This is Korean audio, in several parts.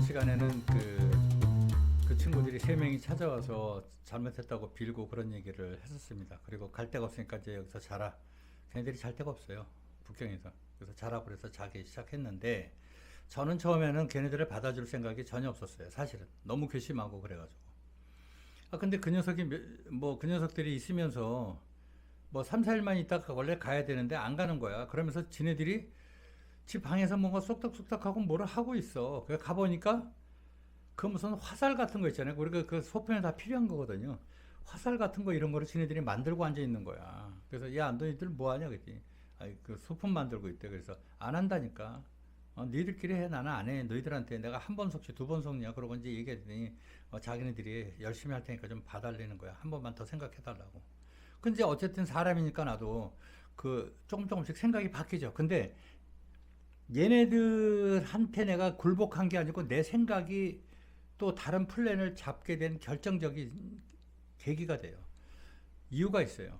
시간에는 그 친구들이 세 명이 찾아와서 잘못했다고 빌고 그런 얘기를 했었습니다. 그리고 갈 데가 없으니까 이제 여기서 자라. 걔네들이 잘 데가 없어요. 북경에서. 그래서 자라고 그래서 자기 시작했는데 저는 처음에는 걔네들을 받아줄 생각이 전혀 없었어요. 사실은. 너무 괘씸하고 그래가지고. 근데 그 녀석이 그 녀석들이 있으면서 뭐 3, 4일만 있다가 원래 가야 되는데 안 가는 거야. 그러면서 지네들이 집 방에서 뭔가 쏙닥쏙닥하고 뭐를 하고 있어. 그래서 가보니까 그 무슨 화살 같은 거 있잖아요. 우리가 그 소편에 다 필요한 거거든요. 화살 같은 거 이런 거를 지네들이 만들고 앉아 있는 거야. 그래서 야, 너희들 뭐 하냐 그랬더니 아이, 그 소품 만들고 있대. 그래서 안 한다니까. 니들끼리 해. 나는 안 해. 너희들한테 내가 한 번 속지 두 번 속냐. 그러고 이제 얘기했더니 자기네들이 열심히 할 테니까 좀 봐달라는 거야. 한 번만 더 생각해달라고. 근데 어쨌든 사람이니까 나도 그 조금씩 생각이 바뀌죠. 근데 얘네들한테 내가 굴복한 게 아니고 내 생각이 또 다른 플랜을 잡게 된 결정적인 계기가 돼요. 이유가 있어요.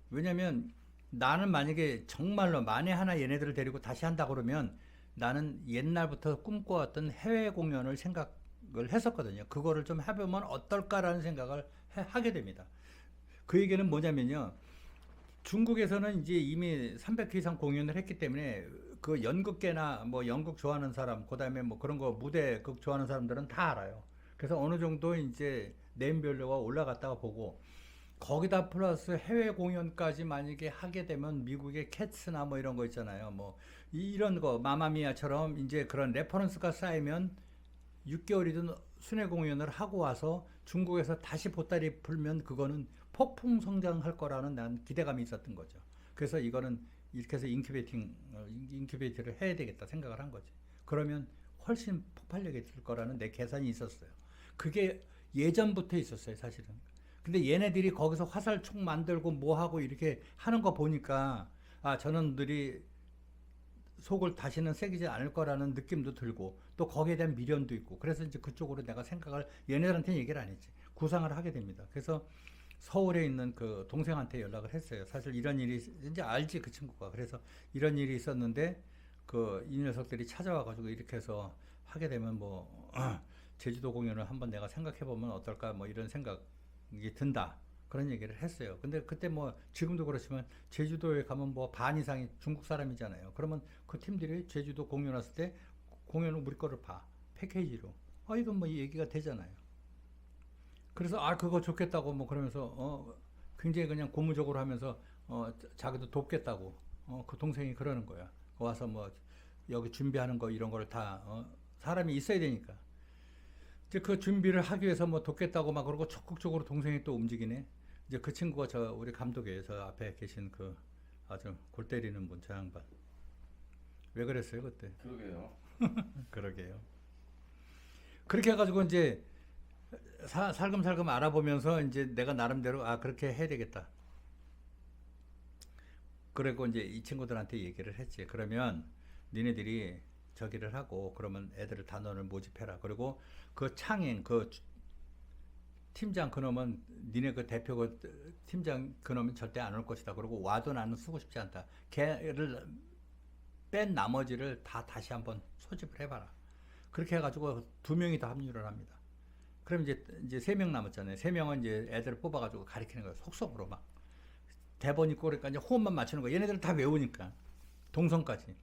왜냐면 나는 만약에 정말로 만에 하나 얘네들을 데리고 다시 한다 그러면 나는 옛날부터 꿈꿔왔던 해외 공연을 생각을 했었거든요. 그거를 좀 해보면 어떨까라는 생각을 하게 됩니다. 그 얘기는 뭐냐면요. 중국에서는 이제 이미 300회 이상 공연을 했기 때문에 그 연극계나 뭐 연극 좋아하는 사람, 그 다음에 뭐 그런 거 무대 극 좋아하는 사람들은 다 알아요. 그래서 어느 정도 이제 네임밸류가 올라갔다가 보고 거기다 플러스 해외 공연까지 만약에 하게 되면 미국의 캣츠나 뭐 이런 거 있잖아요. 뭐 이런 거 마마미아처럼 이제 그런 레퍼런스가 쌓이면 6개월이든 순회 공연을 하고 와서 중국에서 다시 보따리 풀면 그거는 폭풍 성장할 거라는 난 기대감이 있었던 거죠. 그래서 이거는 이렇게 해서 인큐베이터를 해야 되겠다 생각을 한 거지. 그러면 훨씬 폭발력이 있을 거라는 내 계산이 있었어요. 그게 예전부터 있었어요, 사실은. 근데 얘네들이 거기서 화살총 만들고 뭐 하고 이렇게 하는 거 보니까 저놈들이 속을 다시는 새기지 않을 거라는 느낌도 들고 또 거기에 대한 미련도 있고 그래서 이제 그쪽으로 내가 생각을 얘네들한테 얘기를 안 했지 구상을 하게 됩니다. 그래서 서울에 있는 그 동생한테 연락을 했어요. 사실 이런 일이 이제 알지 그 친구가. 그래서 이런 일이 있었는데 그 이 녀석들이 찾아와 가지고 이렇게 해서 하게 되면 뭐 제주도 공연을 한번 내가 생각해 보면 어떨까 뭐 이런 생각이 든다. 그런 얘기를 했어요. 근데 그때 뭐 지금도 그렇지만 제주도에 가면 뭐 반 이상이 중국 사람이잖아요. 그러면 그 팀들이 제주도 공연 왔을 때 공연을 우리 거를 봐. 패키지로. 이건 뭐 얘기가 되잖아요. 그래서 그거 좋겠다고 뭐 그러면서 굉장히 그냥 고무적으로 하면서 자기도 돕겠다고 그 동생이 그러는 거야. 와서 뭐 여기 준비하는 거 이런 거를 다 사람이 있어야 되니까. 이제 그 준비를 하기 위해서 뭐 돕겠다고 막 그러고 적극적으로 동생이 또 움직이네. 이제 그 친구가 우리 감독이에요. 저 앞에 계신 그 아주 골 때리는 분, 저 양반. 왜 그랬어요, 그때? 그러게요. 그러게요. 그렇게 해가지고 이제 살금살금 알아보면서 이제 내가 나름대로 그렇게 해야 되겠다. 그리고 이제 이 친구들한테 얘기를 했지. 그러면 니네들이 저기를 하고 그러면 애들을 단원을 모집해라. 그리고 그 창행 그 팀장 그놈은 니네 그 대표 그 팀장 그놈은 절대 안 올 것이다. 그리고 와도 나는 쓰고 싶지 않다. 걔를 뺀 나머지를 다 다시 한번 소집을 해봐라. 그렇게 해가지고 2명이 더 합류를 합니다. 그럼 이제 3명 남았잖아요. 3명은 이제 애들을 뽑아가지고 가리키는 거예요. 속속으로 막 대본 있고 그러니까 이제 호흡만 맞추는 거. 얘네들 다 외우니까 동선까지.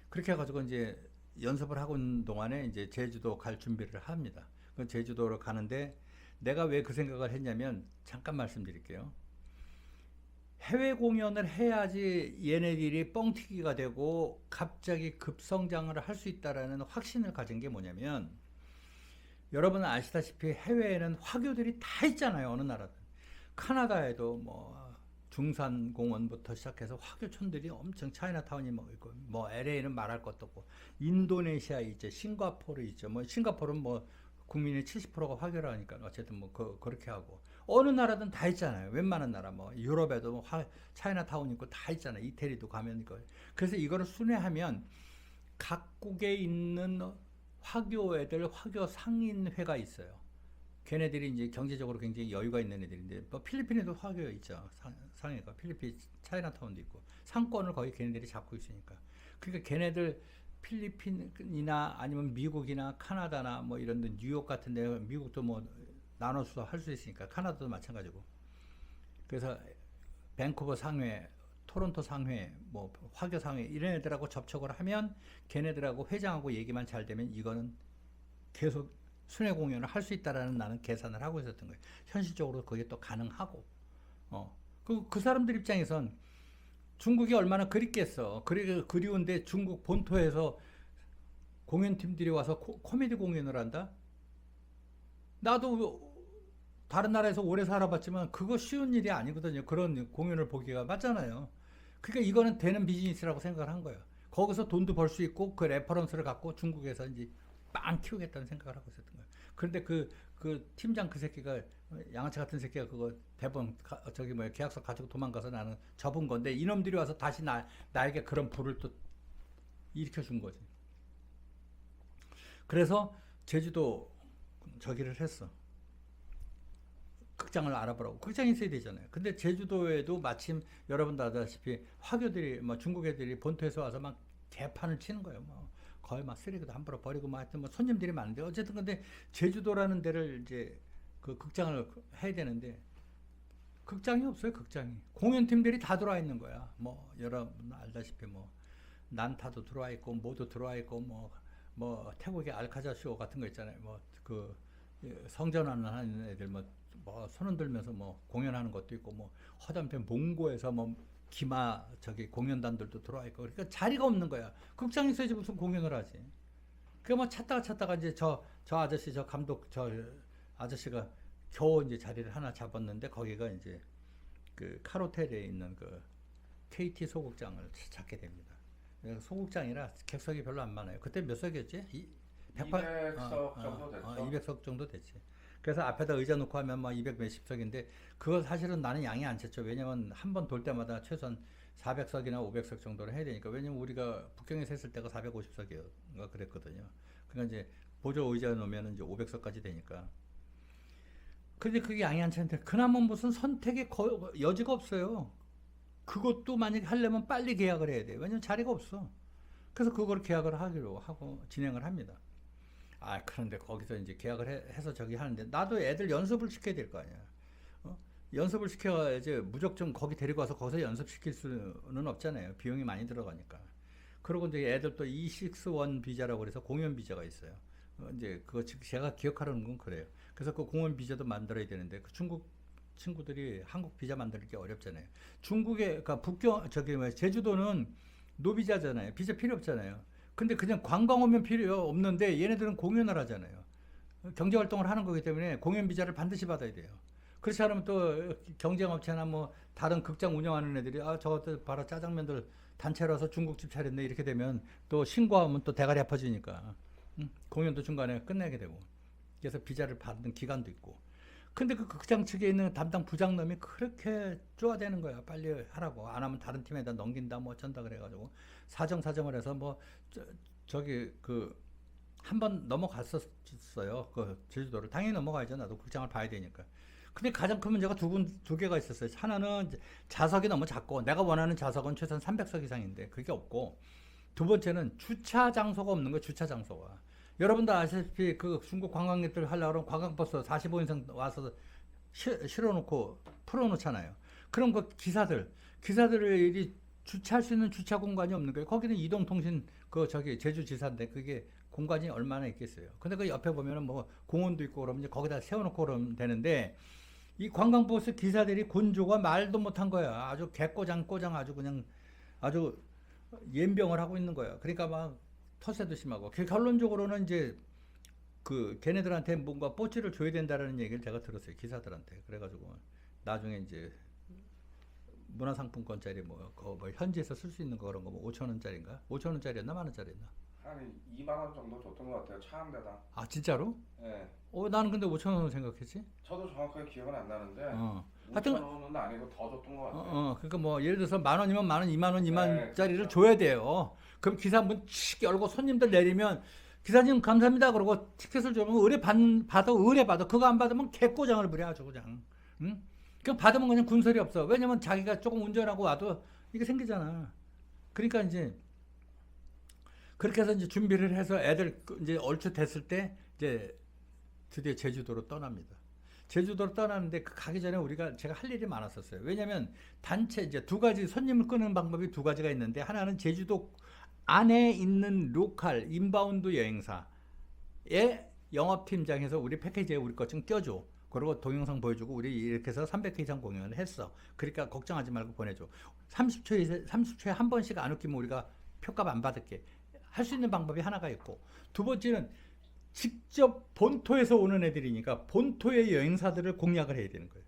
그렇게 해가지고 이제 연습을 하고 있는 동안에 이제 제주도 갈 준비를 합니다. 그 제주도로 가는데 내가 왜 그 생각을 했냐면 잠깐 말씀드릴게요. 해외 공연을 해야지 얘네들이 뻥튀기가 되고 갑자기 급성장을 할 수 있다라는 확신을 가진 게 뭐냐면 여러분 아시다시피 해외에는 화교들이 다 있잖아요. 어느 나라든. 카나다에도 뭐 중산공원부터 시작해서 화교촌들이 엄청 차이나타운이 뭐 있고 뭐 LA는 말할 것도 없고 인도네시아 있죠. 싱가포르 있죠. 뭐 싱가포르는 뭐 국민의 70%가 화교라니까 어쨌든 뭐 그렇게 하고 어느 나라든 다 있잖아요. 웬만한 나라 뭐 유럽에도 뭐 차이나타운 있고 다 있잖아요. 이태리도 가면 이거. 그래서 이거를 순회하면 각국에 있는 화교 애들 화교 상인회가 있어요. 걔네들이 이제 경제적으로 굉장히 여유가 있는 애들인데 뭐 필리핀에도 화교 있죠. 상해가 필리핀 차이나타운도 있고 상권을 거의 걔네들이 잡고 있으니까. 그러니까 걔네들 필리핀이나 아니면 미국이나 카나다나 뭐 이런 데 뉴욕 같은 데 미국도 뭐 나눠서 할 수 있으니까 카나다도 마찬가지고. 그래서 밴쿠버 상회, 토론토 상회, 뭐 화교 상회 이런 애들하고 접촉을 하면 걔네들하고 회장하고 얘기만 잘 되면 이거는 계속 순회 공연을 할 수 있다라는 나는 계산을 하고 있었던 거예요. 현실적으로 그게 또 가능하고. 그 사람들 입장에선 중국이 얼마나 그립겠어. 그리운데 중국 본토에서 공연팀들이 와서 코미디 공연을 한다? 나도 다른 나라에서 오래 살아봤지만 그거 쉬운 일이 아니거든요. 그런 공연을 보기가 맞잖아요. 그러니까 이거는 되는 비즈니스라고 생각을 한 거예요. 거기서 돈도 벌 수 있고 그 레퍼런스를 갖고 중국에서 이제 빵 키우겠다는 생각을 하고 있었던 거예요. 그런데 그 팀장 그 새끼가 양아치 같은 새끼가 그거 대본 저기 뭐야 계약서 가지고 도망가서 나는 접은 건데 이놈들이 와서 다시 나에게 그런 불을 또 일으켜 준 거지. 그래서 제주도 저기를 했어. 극장을 알아보라고. 극장이 있어야 되잖아요. 근데 제주도에도 마침 여러분도 아다시피 화교들이 뭐 중국 애들이 본토에서 와서 막 개판을 치는 거예요. 뭐 거의 막 쓰레기도 함부로 버리고 막 하여튼 뭐 손님들이 많은데 어쨌든 근데 제주도라는 데를 이제 그 극장을 해야 되는데 극장이 없어요. 극장이 공연팀들이 다 들어와 있는 거야. 뭐 여러분 알다시피 뭐 난타도 들어와 있고 뭐도 들어와 있고 뭐 태국의 알카자 쇼 같은 거 있잖아요. 뭐 그 성전하는 애들 뭐 손 흔들면서 뭐 공연하는 것도 있고 뭐 허담편 몽고에서 뭐 기마 저기 공연단들도 들어와 있고 그러니까 자리가 없는 거야. 극장이 있어야지 무슨 공연을 하지. 그 뭐 찾다가 이제 저 아저씨 저 감독 저 아저씨가 겨우 이제 자리를 하나 잡았는데 거기가 이제 그 카로텔에 있는 그 KT 소극장을 찾게 됩니다. 소극장이라 객석이 별로 안 많아요. 그때 몇 석이었지? 200석 정도 됐죠. 200석 정도 됐지. 그래서 앞에다 의자 놓고 하면 막 200 몇십 석인데 그거 사실은 나는 양이 안 찼죠. 왜냐면 한 번 돌 때마다 최소한 400석이나 500석 정도를 해야 되니까. 왜냐면 우리가 북경에서 했을 때가 450석이었가 그랬거든요. 그러니까 이제 보조 의자 놓으면 이제 500석까지 되니까. 근데 그게 양이 안 차는데 그나마 무슨 선택의 여지가 없어요. 그것도 만약에 하려면 빨리 계약을 해야 돼요. 왜냐면 자리가 없어. 그래서 그걸 계약을 하기로 하고 진행을 합니다. 그런데 거기서 이제 계약을 해서 저기 하는데 나도 애들 연습을 시켜야 될 거 아니야. 연습을 시켜야지 무조건 거기 데리고 와서 거기서 연습시킬 수는 없잖아요. 비용이 많이 들어가니까. 그리고 이제 애들 또 E6-1 비자라고 그래서 공연 비자가 있어요. 이제 그거 제가 기억하는 건 그래요. 그래서 그 공연 비자도 만들어야 되는데 그 중국 친구들이 한국 비자 만들기 어렵잖아요. 중국에 그러니까 저기 뭐야 제주도는 노비자잖아요. 비자 필요 없잖아요. 근데 그냥 관광 오면 필요 없는데 얘네들은 공연을 하잖아요. 경제 활동을 하는 거기 때문에 공연 비자를 반드시 받아야 돼요. 그렇지 않으면 또 경쟁업체나 뭐 다른 극장 운영하는 애들이 저것들 봐라 짜장면들 단체로 와서 중국집 차렸네 이렇게 되면 또 신고하면 또 대가리 아파지니까 공연도 중간에 끝내게 되고 그래서 비자를 받는 기간도 있고 근데 그 극장 측에 있는 담당 부장놈이 그렇게 쪼아대는 거야. 빨리 하라고. 안 하면 다른 팀에다 넘긴다 뭐 어쩐다 그래가지고 사정을 해서 뭐 저기 그 한 번 넘어갔었어요. 그 제주도를 당연히 넘어가야죠. 나도 극장을 봐야 되니까. 근데 가장 큰 문제가 두 개가 있었어요. 하나는 좌석이 너무 작고 내가 원하는 좌석은 최소한 300석 이상인데 그게 없고 두 번째는 주차 장소가 없는 거예요. 주차 장소가. 여러분도 아시다시피 그 중국 관광객들 하려고 그러면 관광버스 45인승 와서 실어놓고 풀어놓잖아요. 그럼 그 기사들이 주차할 수 있는 주차 공간이 없는 거예요. 거기는 이동통신 저기 제주지사인데 그게 공간이 얼마나 있겠어요. 근데 그 옆에 보면은 뭐 공원도 있고 그러면 이제 거기다 세워놓고 그러면 되는데 이 관광버스 기사들이 곤조가 말도 못한 거야. 아주 개꼬장 아주 그냥 아주 연병을 하고 있는 거야. 그러니까 막 텃세도 심하고 결론적으로는 이제 그 걔네들한테 뭔가 뽀찌를 줘야 된다라는 얘기를 제가 들었어요. 기사들한테. 그래가지고 나중에 이제 문화상품권짜리 뭐 현지에서 쓸 수 있는 거 그런 거 뭐 5천 원짜리인가? 5천 원짜리였나 만 원짜리였나? 한 2만 원 정도 줬던 것 같아요. 차 한 대당. 진짜로? 네. 나는 근데 5천 원을 생각했지. 저도 정확하게 기억은 안 나는데 하여튼 5천 원은 아니고 더 줬던 것 같아요. 그러니까 뭐 예를 들어서 만 원이면 만 원, 2만 원, 2만 네, 원짜리를 그렇죠. 줘야 돼요. 그럼 기사 문 칙 열고 손님들 내리면 기사님 감사합니다 그러고 티켓을 주면 의뢰 받아. 그거 안 받으면 개꼬장을 부려 아주 그냥. 응? 그럼 받으면 그냥 군소리 없어. 왜냐면 자기가 조금 운전하고 와도 이게 생기잖아. 그러니까 이제 그렇게 해서 이제 준비를 해서 애들 이제 얼추 됐을 때 이제 드디어 제주도로 떠납니다. 제주도로 떠나는데 그 가기 전에 제가 할 일이 많았었어요. 왜냐면 단체 이제 두 가지 손님을 끄는 방법이 두 가지가 있는데 하나는 제주도 안에 있는 로컬 인바운드 여행사의 영업팀장에서 우리 패키지에 우리 것 좀 껴줘. 그리고 동영상 보여주고 우리 이렇게 해서 300회 이상 공연을 했어. 그러니까 걱정하지 말고 보내줘. 30초에 한 번씩 안 웃기면 우리가 표값 안 받을게. 할 수 있는 방법이 하나가 있고, 두 번째는 직접 본토에서 오는 애들이니까 본토의 여행사들을 공략을 해야 되는 거예요.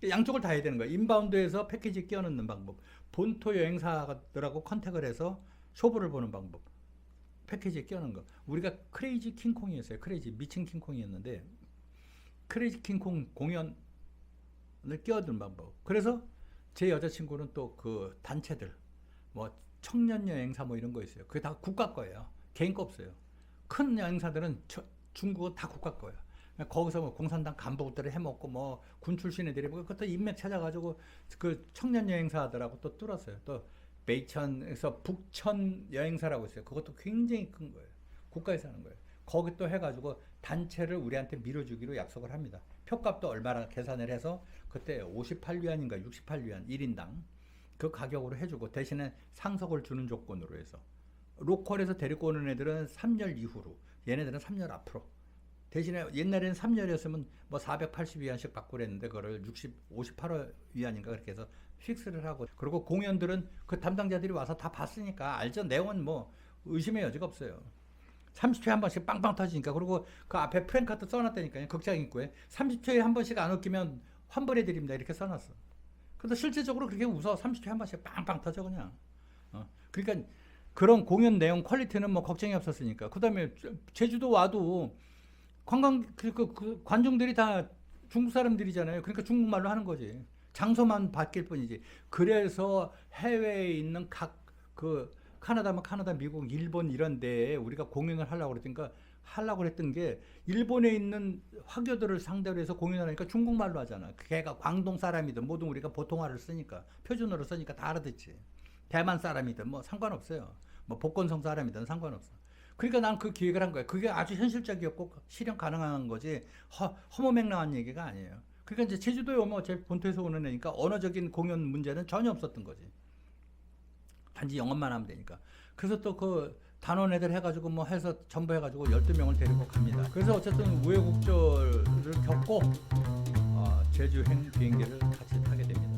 양쪽을 다 해야 되는 거예요. 인바운드에서 패키지 끼워 넣는 방법, 본토 여행사들하고 컨택을 해서 쇼부를 보는 방법, 패키지에 끼워 넣는 거. 우리가 크레이지 킹콩이었어요. 크레이지 미친 킹콩이었는데 크레이지 킹콩 공연을 끼워드는 방법. 그래서 제 여자친구는 또 그 단체들 뭐 청년 여행사 뭐 이런 거 있어요. 그게 다 국가 거예요. 개인 거 없어요. 큰 여행사들은 중국은 다 국가 거예요. 거기서 뭐 공산당 간부들을 해먹고 뭐 군 출신 애들이 뭐 그것도 인맥 찾아가지고 그 청년 여행사들하고 또 뚫었어요. 또 베이천에서 북천 여행사라고 있어요. 그것도 굉장히 큰 거예요. 국가에서 하는 거예요. 거기 또 해가지고 단체를 우리한테 밀어주기로 약속을 합니다. 표값도 얼마나 계산을 해서 그때 58위안인가 68위안 1인당 그 가격으로 해주고 대신에 상석을 주는 조건으로 해서 로컬에서 데리고 오는 애들은 3열 이후로, 얘네들은 3열 앞으로. 대신에 옛날에는 3열이었으면 뭐 480위안씩 받고 그랬는데 그거를 58위안인가 그렇게 해서 픽스를 하고, 그리고 공연들은 그 담당자들이 와서 다 봤으니까 알죠. 내용은 뭐 의심의 여지가 없어요. 30초에 한 번씩 빵빵 터지니까. 그리고 그 앞에 프랭카드 써놨다니까요. 극장 입구에 30초에 한 번씩 안 웃기면 환불해드립니다 이렇게 써놨어. 근데 실제적으로 그렇게 웃어. 30초에 한 번씩 빵빵 터져 그냥. 그러니까 그런 공연 내용 퀄리티는 뭐 걱정이 없었으니까. 그 다음에 제주도 와도 그 관중들이 다 중국 사람들이잖아요. 그러니까 중국말로 하는 거지. 장소만 바뀔 뿐이지. 그래서 해외에 있는 그 카나다면 카나다, 미국, 일본 이런 데에 우리가 공연을 하려고 그랬던 게 일본에 있는 화교들을 상대로 해서 공연을 하니까 중국말로 하잖아. 걔가 광동 사람이든 뭐든 우리가 보통화를 쓰니까, 표준어를 쓰니까 다 알아듣지. 대만 사람이든 뭐 상관없어요. 뭐 복건성 사람이든 상관없어. 그러니까 난 그 기획을 한 거야. 그게 아주 현실적이었고 실현 가능한 거지 허무맹랑한 얘기가 아니에요. 그러니까 이제 제주도에 오면 제 본토에서 오는 애니까 언어적인 공연 문제는 전혀 없었던 거지. 단지 영업만 하면 되니까. 그래서 또 그 단원 애들 해가지고 뭐 해서 전부 해가지고 12명을 데리고 갑니다. 그래서 어쨌든 우여곡절을 겪고 제주행 비행기를 같이 타게 됩니다.